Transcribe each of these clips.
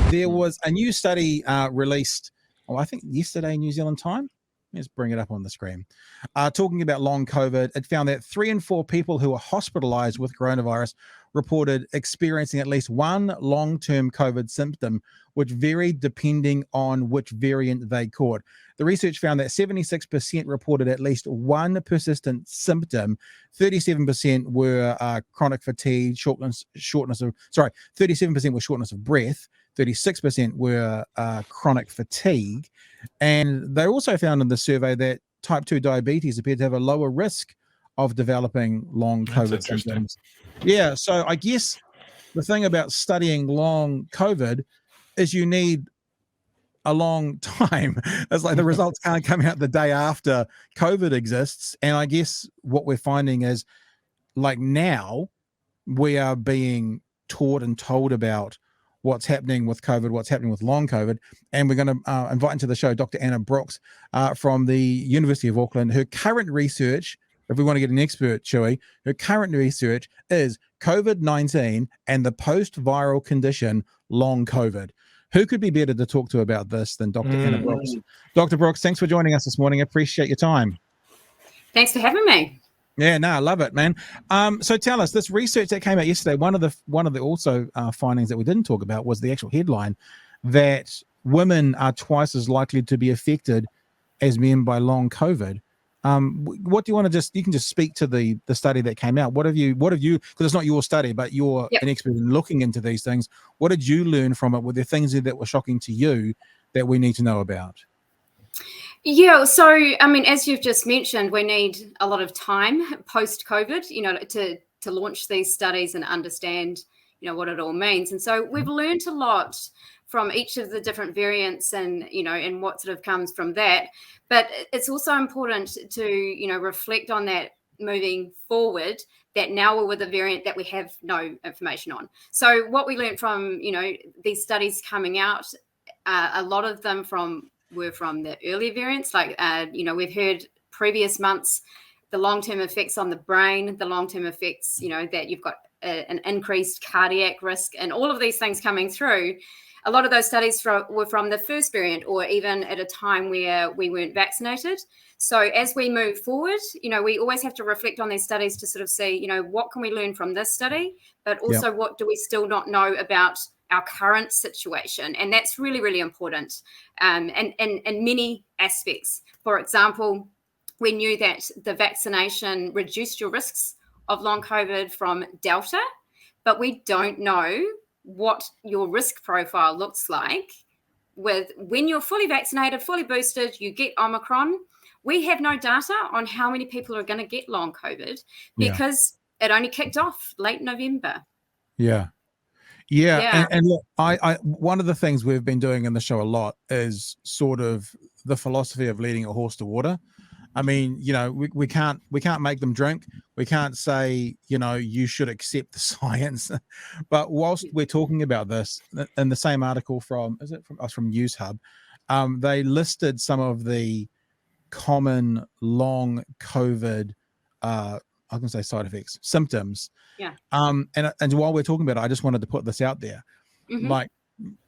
there was a new study released, I think yesterday, New Zealand time. Let's bring it up on the screen. Talking about long COVID, it found that 3 in 4 people who were hospitalized with coronavirus reported experiencing at least one long-term COVID symptom, which varied depending on which variant they caught. The research found that 76% reported at least one persistent symptom. 37% were chronic fatigue, 37% were shortness of breath. 36% were chronic fatigue. And they also found in the survey that type 2 diabetes appeared to have a lower risk of developing long COVID symptoms. Yeah, so I guess the thing about studying long COVID is you need a long time. It's like the results can't come out the day after COVID exists. And I guess what we're finding is, like, now we are being taught and told about what's happening with COVID, what's happening with long COVID. And we're going to invite into the show Dr. Anna Brooks from the University of Auckland. Her current research, if we want to get an expert, Chewy, her current research is COVID-19 and the post-viral condition, long COVID. Who could be better to talk to about this than Dr. Anna Brooks? Dr. Brooks, thanks for joining us this morning. I appreciate your time. Thanks for having me. Yeah, no, I love it, man. So tell us, this research that came out yesterday, one of the also findings that we didn't talk about was the actual headline that women are twice as likely to be affected as men by long COVID. What do you want to you can just speak to the study that came out. What have you, because it's not your study, but you're an expert in looking into these things. What did you learn from it? Were there things that were shocking to you that we need to know about? Yeah, so, I mean, as you've just mentioned, we need a lot of time post-COVID, to launch these studies and understand, what it all means. And so we've learned a lot from each of the different variants and, and what sort of comes from that. But it's also important to, reflect on that moving forward, that now we're with a variant that we have no information on. So what we learned from, these studies coming out, a lot of them were from the earlier variants. Like, we've heard previous months, the long-term effects on the brain, the long-term effects, that you've got an increased cardiac risk, and all of these things coming through. A lot of those studies were from the first variant, or even at a time where we weren't vaccinated. So as we move forward, we always have to reflect on these studies to sort of see, what can we learn from this study, but also what do we still not know about our current situation. And that's really, really important. And in many aspects. For example, we knew that the vaccination reduced your risks of long COVID from Delta, but we don't know what your risk profile looks like with when you're fully vaccinated, fully boosted, you get Omicron. We have no data on how many people are going to get long COVID because it only kicked off late November. Yeah. And look, I one of the things we've been doing in the show a lot is sort of the philosophy of leading a horse to water. I mean, we can't make them drink. We can't say, you should accept the science. But whilst we're talking about this, in the same article from News Hub, they listed some of the common long COVID, I can say side effects, symptoms. Yeah. And while we're talking about it, I just wanted to put this out there. Like,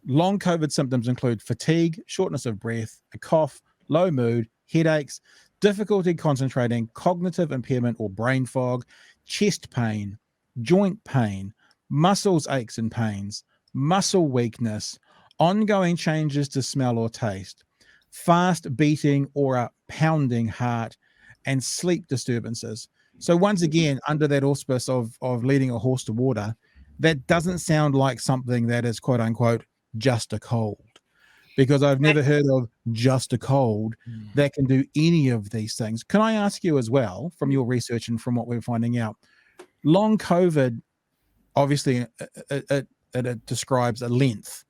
long COVID symptoms include fatigue, shortness of breath, a cough, low mood, headaches, difficulty concentrating, cognitive impairment or brain fog, chest pain, joint pain, muscles aches and pains, muscle weakness, ongoing changes to smell or taste, fast beating or a pounding heart, and sleep disturbances. So once again, under that auspice of leading a horse to water, that doesn't sound like something that is quote unquote just a cold, because I've never heard of just a cold that can do any of these things. Can I ask you as well, from your research and from what we're finding out, long COVID, obviously it describes a length.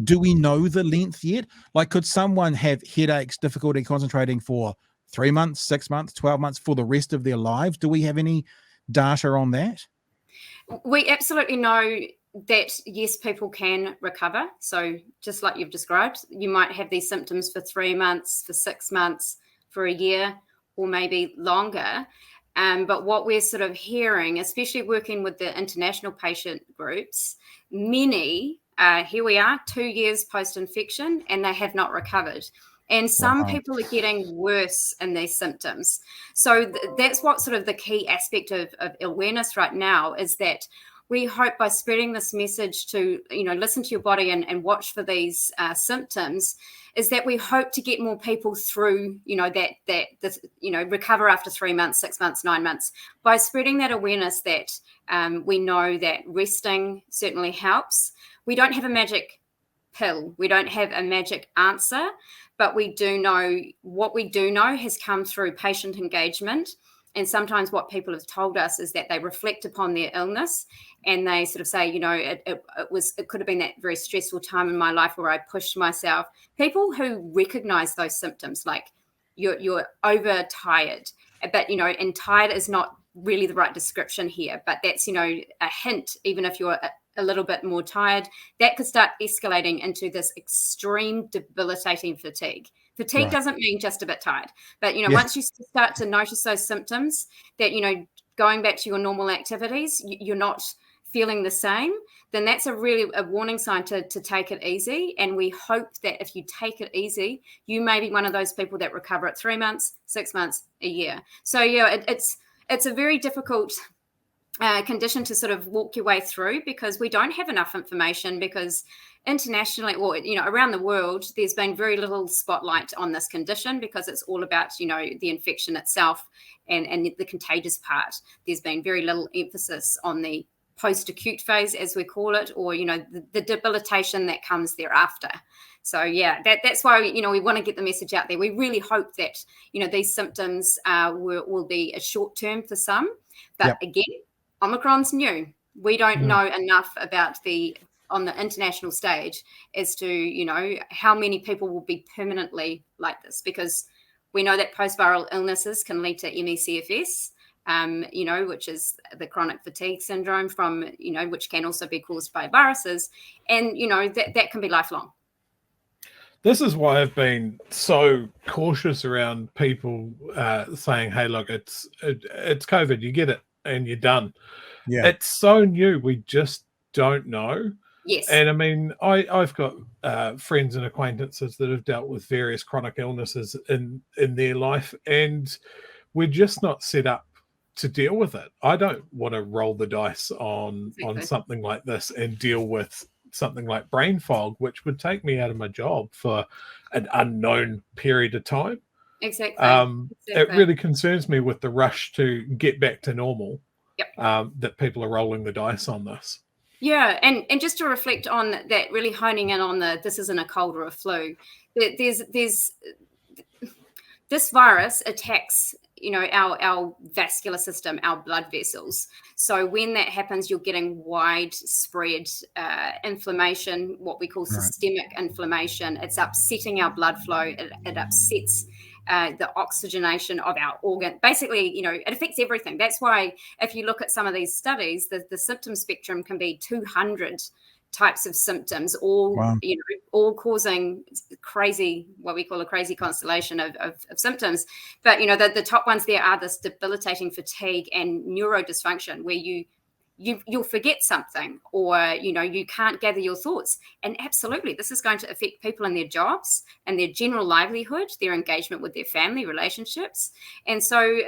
Do we know the length yet? Like, could someone have headaches, difficulty concentrating for 3 months, 6 months, 12 months for the rest of their lives? Do we have any data on that? We absolutely know that, yes, people can recover. So just like you've described, you might have these symptoms for 3 months, for 6 months, for a year, or maybe longer. But what we're sort of hearing, especially working with the international patient groups, many here we are 2 years post-infection, and they have not recovered. And some people are getting worse in their symptoms. So that's what sort of the key aspect of awareness right now is, that we hope by spreading this message to, listen to your body and watch for these symptoms, is that we hope to get more people through, recover after 3 months, 6 months, 9 months, by spreading that awareness that we know that resting certainly helps. We don't have a magic pill. We don't have a magic answer, but we do know what we do know has come through patient engagement. And sometimes what people have told us is that they reflect upon their illness and they sort of say, it could have been that very stressful time in my life where I pushed myself. People who recognize those symptoms, like you're overtired, but, and tired is not really the right description here, but that's, a hint. Even if you're a little bit more tired, that could start escalating into this extreme debilitating fatigue. Fatigue doesn't mean just a bit tired, but once you start to notice those symptoms that, going back to your normal activities, you're not feeling the same, then that's a warning sign to take it easy. And we hope that if you take it easy, you may be one of those people that recover at 3 months, 6 months, a year. So it's a very difficult condition to sort of walk your way through, because we don't have enough information, because internationally, or around the world, there's been very little spotlight on this condition, because it's all about the infection itself and the contagious part. There's been very little emphasis on the post-acute phase, as we call it, or the debilitation that comes thereafter. So that's why we want to get the message out there. We really hope that these symptoms will be a short term for some, but again, Omicron's new. We don't know enough about on the international stage as to, how many people will be permanently like this, because we know that post-viral illnesses can lead to ME/CFS, which is the chronic fatigue syndrome from, which can also be caused by viruses. And, that can be lifelong. This is why I've been so cautious around people saying, hey, look, it's COVID, you get it and you're done. Yeah. It's so new. We just don't know. Yes. And I mean, I've got friends and acquaintances that have dealt with various chronic illnesses in their life, and we're just not set up to deal with it. I don't want to roll the dice on something like this and deal with something like brain fog, which would take me out of my job for an unknown period of time. Exactly. It really concerns me with the rush to get back to normal. Yep. That people are rolling the dice on this. Yeah, and just to reflect on that, really honing in on this isn't a cold or a flu. There's this virus attacks, our vascular system, our blood vessels. So when that happens, you're getting widespread inflammation, what we call systemic inflammation. It's upsetting our blood flow. It upsets the oxygenation of our organ. Basically, it affects everything. That's why if you look at some of these studies, the symptom spectrum can be 200 types of symptoms, all all causing crazy, what we call a crazy constellation of symptoms. But the top ones there are this debilitating fatigue and neurodysfunction, where you'll forget something, or you can't gather your thoughts. And absolutely, this is going to affect people in their jobs and their general livelihood, their engagement with their family relationships. And so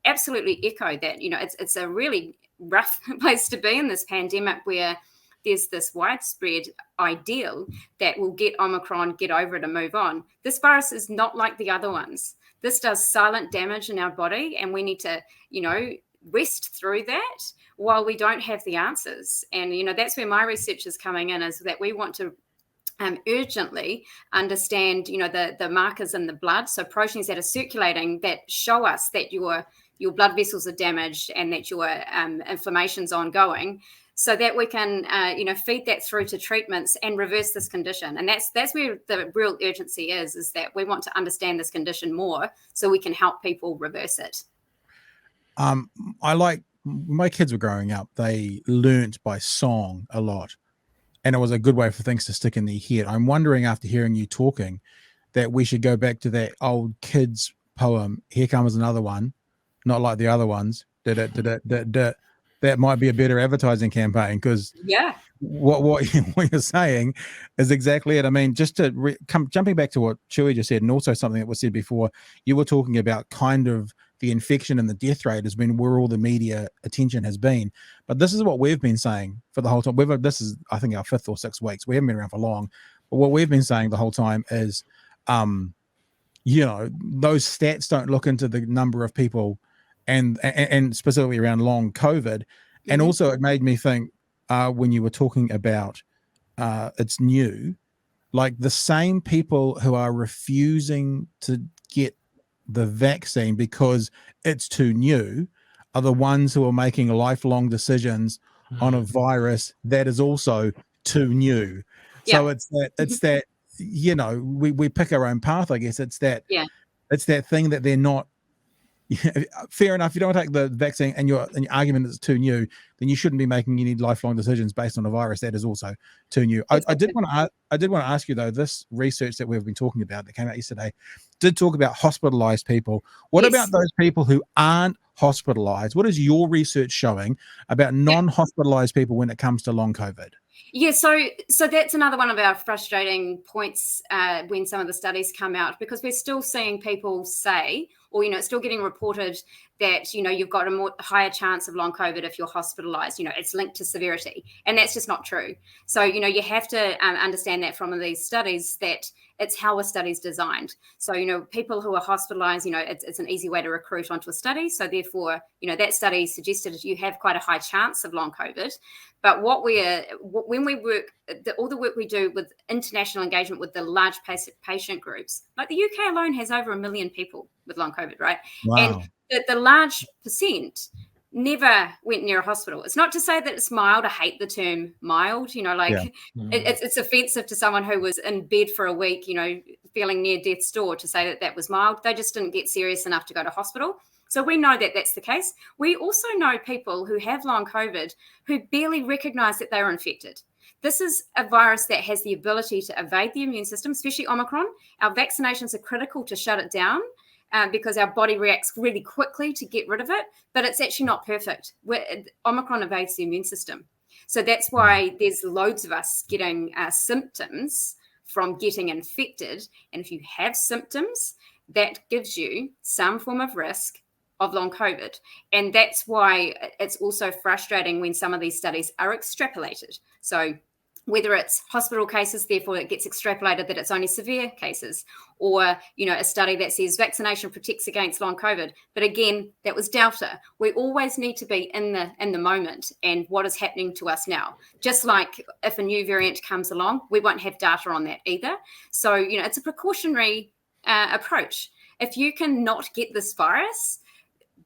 absolutely echo that. It's a really rough place to be in this pandemic, where there's this widespread ideal that will get Omicron, get over it and move on. This virus is not like the other ones. This does silent damage in our body, and we need to, rest through that while we don't have the answers. And, that's where my research is coming in, is that we want to urgently understand, the markers in the blood. So proteins that are circulating that show us that your blood vessels are damaged and that your inflammation's ongoing, so that we can, feed that through to treatments and reverse this condition. And that's where the real urgency is that we want to understand this condition more so we can help people reverse it. I like, when my kids were growing up, they learnt by song a lot, and it was a good way for things to stick in their head. I'm wondering, after hearing you talking, that we should go back to that old kids poem, Here Comes Another One, not like the other ones, that might be a better advertising campaign, because Yeah. what you're saying is exactly it. I mean, just to jumping back to what Chewy just said, and also something that was said before, you were talking about kind of the infection and the death rate has been where all the media attention has been. But this is what we've been saying for the whole time. This is, I think, our 5th or 6th weeks. We haven't been around for long. But what we've been saying the whole time is, those stats don't look into the number of people and specifically around long COVID. And also it made me think, when you were talking about it's new, like the same people who are refusing to get the vaccine because it's too new are the ones who are making lifelong decisions on a virus that is also too new. Yeah. So it's that we pick our own path, I guess. It's that thing that they're not. Fair enough. If you don't take the vaccine and your argument is too new, then you shouldn't be making any lifelong decisions based on a virus that is also too new. I did want to ask you though, this research that we've been talking about that came out yesterday did talk about hospitalized people. What about those people who aren't hospitalized? What is your research showing about non-hospitalized people when it comes to long COVID? Yeah, so that's another one of our frustrating points when some of the studies come out, because we're still seeing people say, or it's still getting reported that you've got a higher chance of long COVID if you're hospitalized. It's linked to severity, and that's just not true. So you have to understand that from these studies that it's how a study's designed. So people who are hospitalized, it's an easy way to recruit onto a study. So therefore, that study suggested you have quite a high chance of long COVID. But when we work, all the work we do with international engagement with the large patient groups, like the UK alone has over 1 million people with long COVID, right? Wow. And the large percent never went near a hospital. It's not to say that it's mild. I hate the term mild. It's offensive to someone who was in bed for a week, feeling near death's door, to say that was mild. They just didn't get serious enough to go to hospital. So we know that that's the case. We also know people who have long COVID who barely recognize that they were infected. This is a virus that has the ability to evade the immune system, especially Omicron. Our vaccinations are critical to shut it down because our body reacts really quickly to get rid of it, but it's actually not perfect. Omicron evades the immune system. So that's why there's loads of us getting symptoms from getting infected. And if you have symptoms, that gives you some form of risk of long COVID. And that's why it's also frustrating when some of these studies are extrapolated. So whether it's hospital cases, therefore it gets extrapolated that it's only severe cases, or, a study that says vaccination protects against long COVID. But again, that was Delta. We always need to be in the moment and what is happening to us now. Just like if a new variant comes along, we won't have data on that either. So, it's a precautionary approach. If you can not get this virus,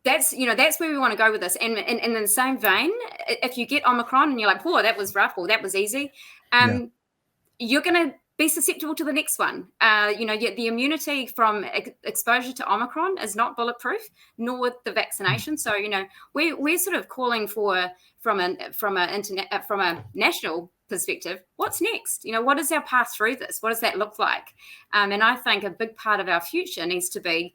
that's where we want to go with this. And in the same vein, if you get Omicron and you're like, "Oh, that was rough," or "That was easy," you're going to be susceptible to the next one. The immunity from exposure to Omicron is not bulletproof, nor with the vaccination. So we're sort of calling for from a national perspective, what's next? What is our path through this? What does that look like? And I think a big part of our future needs to be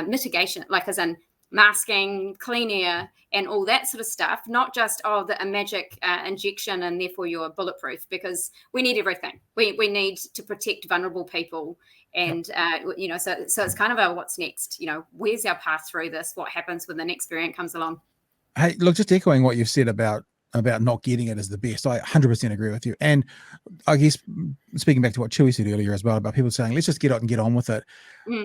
mitigation, like as in masking, clean air, and all that sort of stuff, not just a magic injection and therefore you're bulletproof, because we need everything. We need to protect vulnerable people, and so it's kind of a what's next. Where's our path through this? What happens when the next variant comes along? Hey, look, just echoing what you've said about not getting it is the best. I 100% agree with you. And I guess speaking back to what Chewy said earlier as well about people saying, let's just get out and get on with it.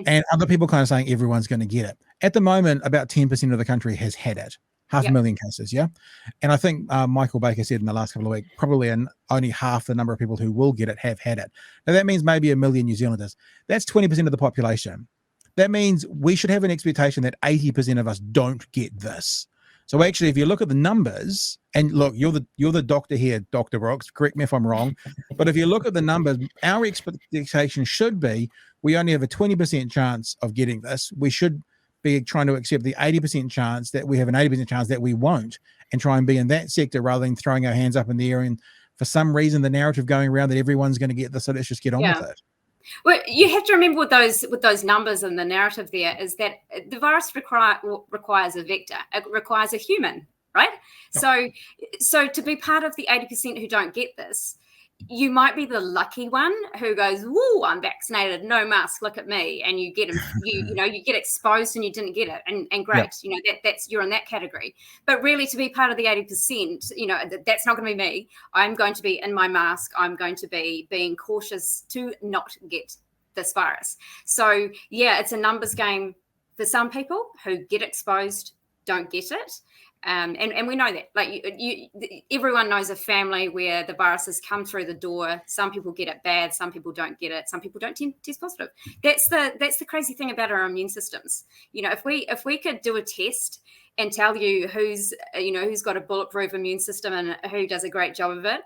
And other people kind of saying everyone's going to get it. At the moment, about 10% of the country has had it. 500,000 cases, yeah? And I think Michael Baker said in the last couple of weeks, probably only half the number of people who will get it have had it. Now, that means maybe 1 million New Zealanders. That's 20% of the population. That means we should have an expectation that 80% of us don't get this. So actually, if you look at the numbers, and look, you're the doctor here, Dr. Brooks, correct me if I'm wrong, but if you look at the numbers, our expectation should be we only have a 20% chance of getting this. We should be trying to accept the 80% chance that we have an 80% chance that we won't, and try and be in that sector rather than throwing our hands up in the air. And for some reason, the narrative going around that everyone's going to get this, so let's just get on with it. Well, you have to remember with those numbers and the narrative there is that the virus requires a vector. It requires a human, right? So to be part of the 80% who don't get this, you might be the lucky one who goes, "Woo, I'm vaccinated, no mask, look at me," and you get you get exposed and you didn't get it, and great, that's you're in that category. But really, to be part of the 80%, that's not going to be me. I'm going to be in my mask. I'm going to be being cautious to not get this virus. So yeah, it's a numbers game for some people who get exposed, don't get it. And we know that, like everyone knows a family where the virus has come through the door. Some people get it bad, some people don't get it, some people don't test positive. That's the crazy thing about our immune systems. If we could do a test and tell you who's got a bulletproof immune system and who does a great job of it,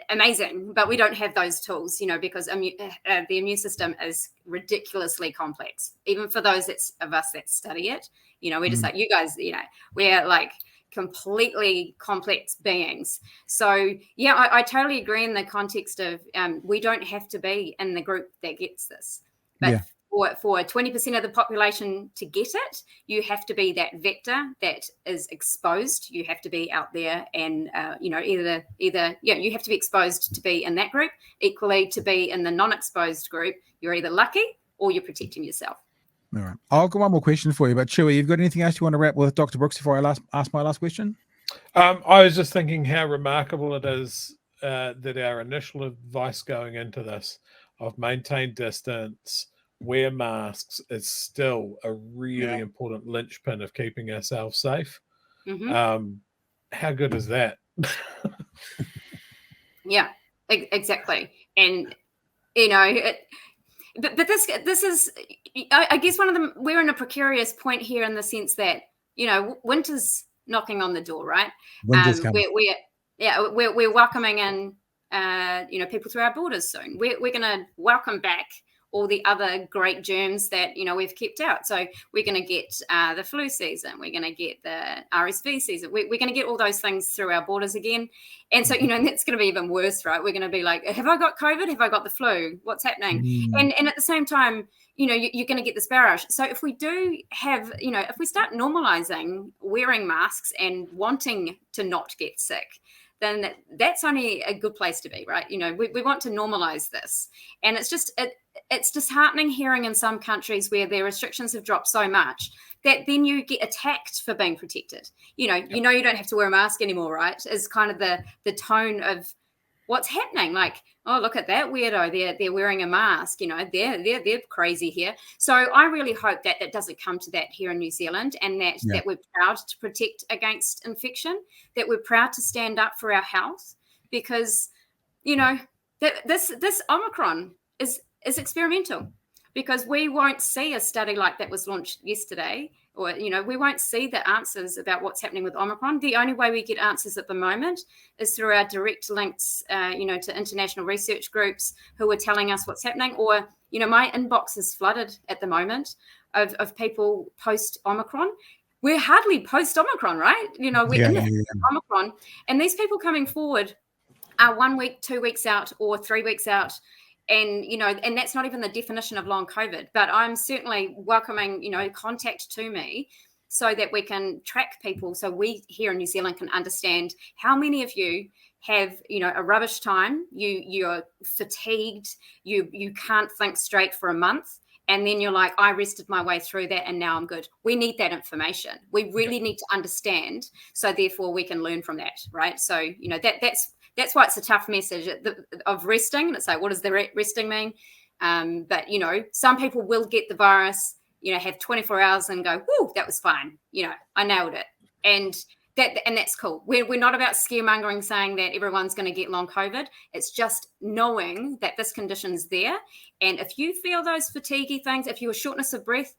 amazing. But we don't have those tools, because the immune system is ridiculously complex, even for those of us that study it. We're just like you guys, we're like completely complex beings. So yeah, I totally agree in the context of we don't have to be in the group that gets this, but for 20% of the population to get it, you have to be that vector that is exposed. You have to be out there and either you have to be exposed to be in that group. Equally, to be in the non-exposed group, you're either lucky or you're protecting yourself. All right. I've got one more question for you, but Chewy, you've got anything else you want to wrap with Dr. Brooks before I ask my last question? I was just thinking how remarkable it is that our initial advice going into this of maintain distance, wear masks, is still a really important linchpin of keeping ourselves safe. Mm-hmm. How good is that? Yeah, exactly. And But this is, I guess, we're in a precarious point here in the sense that, winter's knocking on the door, right? Winter's coming. We're welcoming in, people through our borders soon. We're going to welcome back all the other great germs that, we've kept out. So we're going to get the flu season. We're going to get the RSV season. We're going to get all those things through our borders again. And so, and that's going to be even worse, right? We're going to be like, have I got COVID? Have I got the flu? What's happening? And at the same time, you're going to get this barrage. So if we do have, if we start normalizing wearing masks and wanting to not get sick, then that's only a good place to be, right? We want to normalize this. And it's disheartening hearing in some countries where their restrictions have dropped so much that then you get attacked for being protected. You don't have to wear a mask anymore, right? Is kind of the tone of what's happening. Like, oh, look at that weirdo. They're wearing a mask. They're crazy here. So I really hope that doesn't come to that here in New Zealand, and that we're proud to protect against infection, that we're proud to stand up for our health, because, this Omicron is experimental, because we won't see a study like that was launched yesterday, or, we won't see the answers about what's happening with Omicron. The only way we get answers at the moment is through our direct links, to international research groups who are telling us what's happening. Or, my inbox is flooded at the moment of people post-Omicron. We're hardly post-Omicron, right? We're in Omicron. And these people coming forward are 1 week, 2 weeks out, or 3 weeks out. And, and that's not even the definition of long COVID, but I'm certainly welcoming, contact to me so that we can track people. So we here in New Zealand can understand how many of you have, a rubbish time, you're fatigued, you can't think straight for a month. And then you're like, I rested my way through that and now I'm good. We need that information. We really need to understand. So therefore we can learn from that, right? So, that's why it's a tough message of resting. It's like, what does the resting mean? But, some people will get the virus, have 24 hours and go, whoo, that was fine. I nailed it. And that's cool. We're not about scaremongering saying that everyone's going to get long COVID. It's just knowing that this condition's there. And if you feel those fatiguey things, if you're shortness of breath,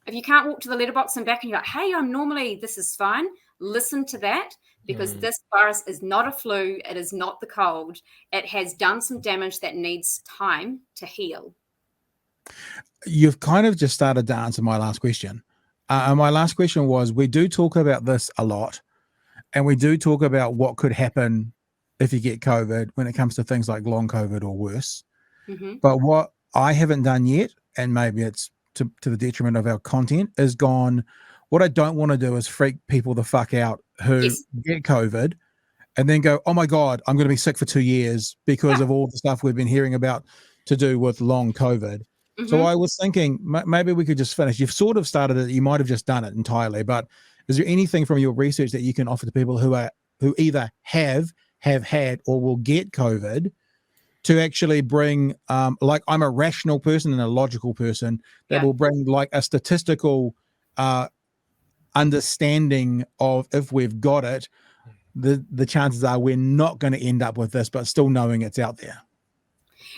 if you can't walk to the letterbox and back and you're like, hey, this is fine. Listen to that. Because this virus is not a flu. It is not the cold. It has done some damage that needs time to heal. You've kind of just started to answer my last question. My last question was, we do talk about this a lot, and we do talk about what could happen if you get COVID when it comes to things like long COVID or worse. Mm-hmm. But what I haven't done yet, and maybe it's to the detriment of our content, is gone, what I don't want to do is freak people the fuck out who Yes. get COVID and then go, oh my God, I'm going to be sick for 2 years because of all the stuff we've been hearing about to do with long COVID. So I was thinking maybe we could just finish. You've sort of started it. You might have just done it entirely, but is there anything from your research that you can offer to people who either have had or will get COVID to actually bring, like I'm a rational person and a logical person that will bring like a statistical understanding of if we've got it, the chances are we're not going to end up with this, but still knowing it's out there.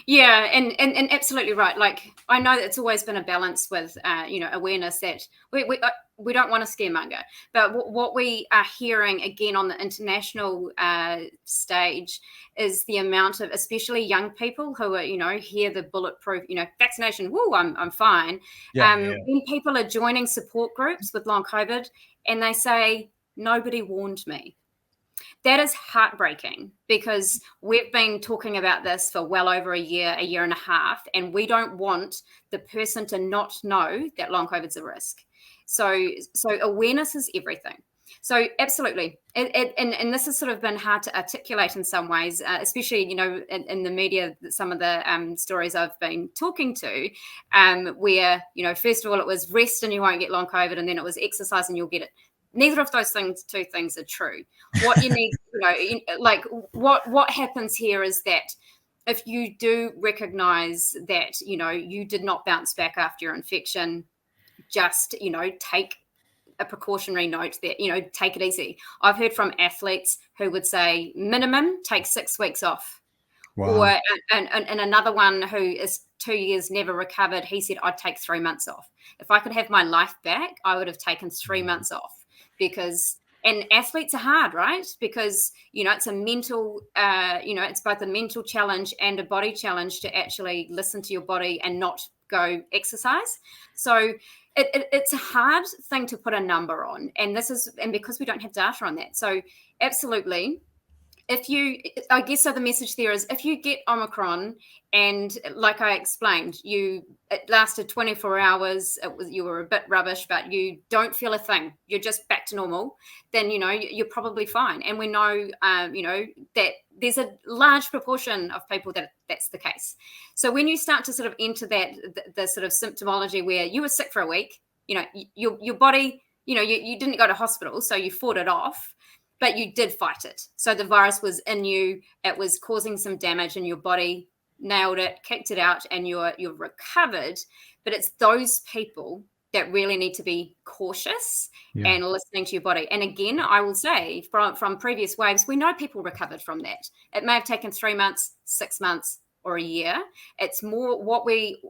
Yeah, and absolutely right. Like I know that it's always been a balance with awareness that we don't want to scaremonger, but what we are hearing again on the international stage is the amount of, especially young people who are hear the bulletproof vaccination. Woo, I'm fine. When people are joining support groups with long COVID and they say nobody warned me. That is heartbreaking because we've been talking about this for well over a year and a half, and we don't want the person to not know that long COVID's a risk. So awareness is everything. So absolutely. And this has sort of been hard to articulate in some ways, especially, in the media, some of the stories I've been talking to, where, first of all, it was rest and you won't get long COVID, and then it was exercise and you'll get it. Neither of those two things are true. What you need, what happens here is that if you do recognize that, you did not bounce back after your infection, just, take a precautionary note that, take it easy. I've heard from athletes who would say minimum take 6 weeks off. Wow. Or and another one who is 2 years, never recovered, he said, I'd take 3 months off. If I could have my life back, I would have taken 3 months off. And athletes are hard, right? Because, it's a mental, it's both a mental challenge and a body challenge to actually listen to your body and not go exercise. So it's a hard thing to put a number on. And because we don't have data on that. So absolutely. I guess the message there is if you get Omicron and like I explained, it lasted 24 hours, you were a bit rubbish, but you don't feel a thing, you're just back to normal, then, you're probably fine. And we know, that there's a large proportion of people that's the case. So when you start to sort of enter that, the sort of symptomology where you were sick for a week, your body, you didn't go to hospital, so you fought it off. But you did fight it. So the virus was in you. It was causing some damage and your body nailed it, kicked it out, and you're recovered. But it's those people that really need to be cautious and listening to your body. And again, I will say from previous waves, we know people recovered from that. It may have taken 3 months, 6 months, or a year. It's more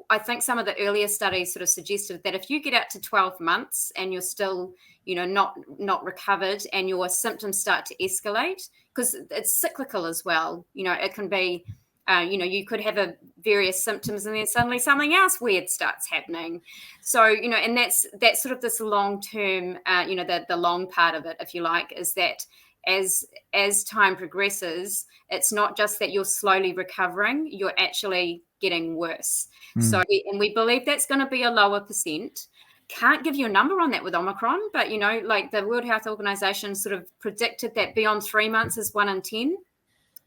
I think some of the earlier studies sort of suggested that if you get out to 12 months and you're still, not recovered and your symptoms start to escalate, because it's cyclical as well. It can be, you could have various symptoms and then suddenly something else weird starts happening. So, and that's sort of this long-term, the long part of it, if you like, is that as time progresses, it's not just that you're slowly recovering, you're actually getting worse. So, and we believe that's going to be a lower percent. Can't give you a number on that with Omicron, but, like the World Health Organization sort of predicted that beyond 3 months is 1 in 10.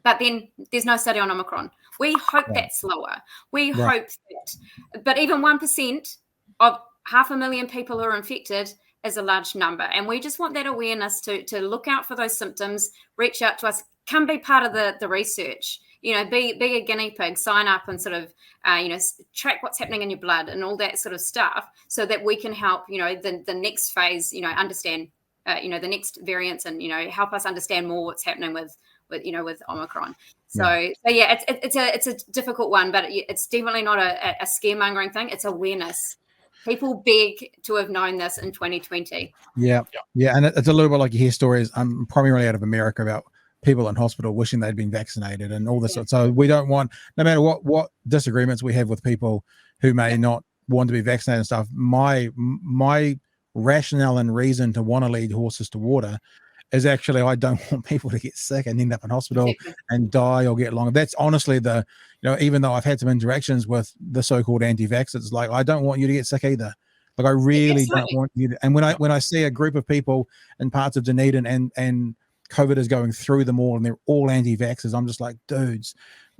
But then there's no study on Omicron. We hope that's lower. We hope that, but even 1% of 500,000 people who are infected is a large number. And we just want that awareness to look out for those symptoms, reach out to us, come be part of the research, be a guinea pig, sign up and sort of, track what's happening in your blood and all that sort of stuff so that we can help, the next phase, understand, the next variants and, help us understand more what's happening with Omicron. So it's a difficult one, but it's definitely not a scaremongering thing. It's awareness. People beg to have known this in 2020. Yeah. And it's a little bit like you hear stories primarily out of America about people in hospital wishing they'd been vaccinated and all this. So we don't want, no matter what disagreements we have with people who may not want to be vaccinated and stuff, my rationale and reason to want to lead horses to water is actually I don't want people to get sick and end up in hospital and die or get longer. That's honestly even though I've had some interactions with the so-called anti-vaxxers, like I don't want you to get sick either. Like I really don't Absolutely. want you to, and when I see a group of people in parts of Dunedin and COVID is going through them all and they're all anti-vaxxers, I'm just like, dudes,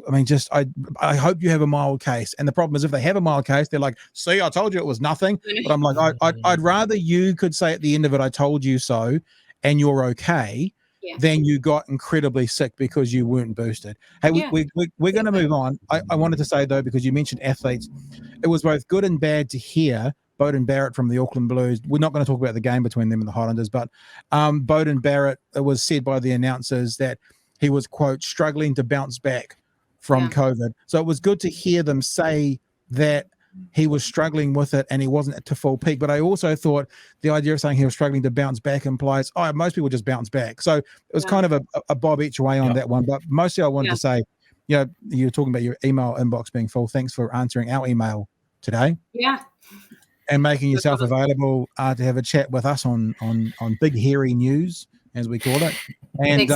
I mean, just I hope you have a mild case. And the problem is if they have a mild case, they're like, see, I told you it was nothing. But I'm like, I'd rather you could say at the end of it, I told you so, and you're okay, than you got incredibly sick because you weren't boosted. Hey, we're going to move on. I wanted to say, though, because you mentioned athletes, it was both good and bad to hear Beauden Barrett from the Auckland Blues. We're not going to talk about the game between them and the Highlanders, but Beauden Barrett, it was said by the announcers that he was, quote, struggling to bounce back from COVID. So it was good to hear them say that he was struggling with it and he wasn't to full peak. But I also thought the idea of saying he was struggling to bounce back implies, most people just bounce back. So it was kind of a bob each way on that one. But mostly I wanted to say, you were talking about your email inbox being full. Thanks for answering our email today. Yeah. And making yourself available to have a chat with us on Big Hairy News, as we call it. And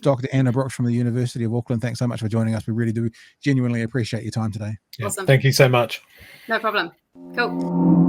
Dr. Anna Brooks from the University of Auckland, thanks so much for joining us. We really do genuinely appreciate your time today. Awesome. Thank you so much. No problem. Cool.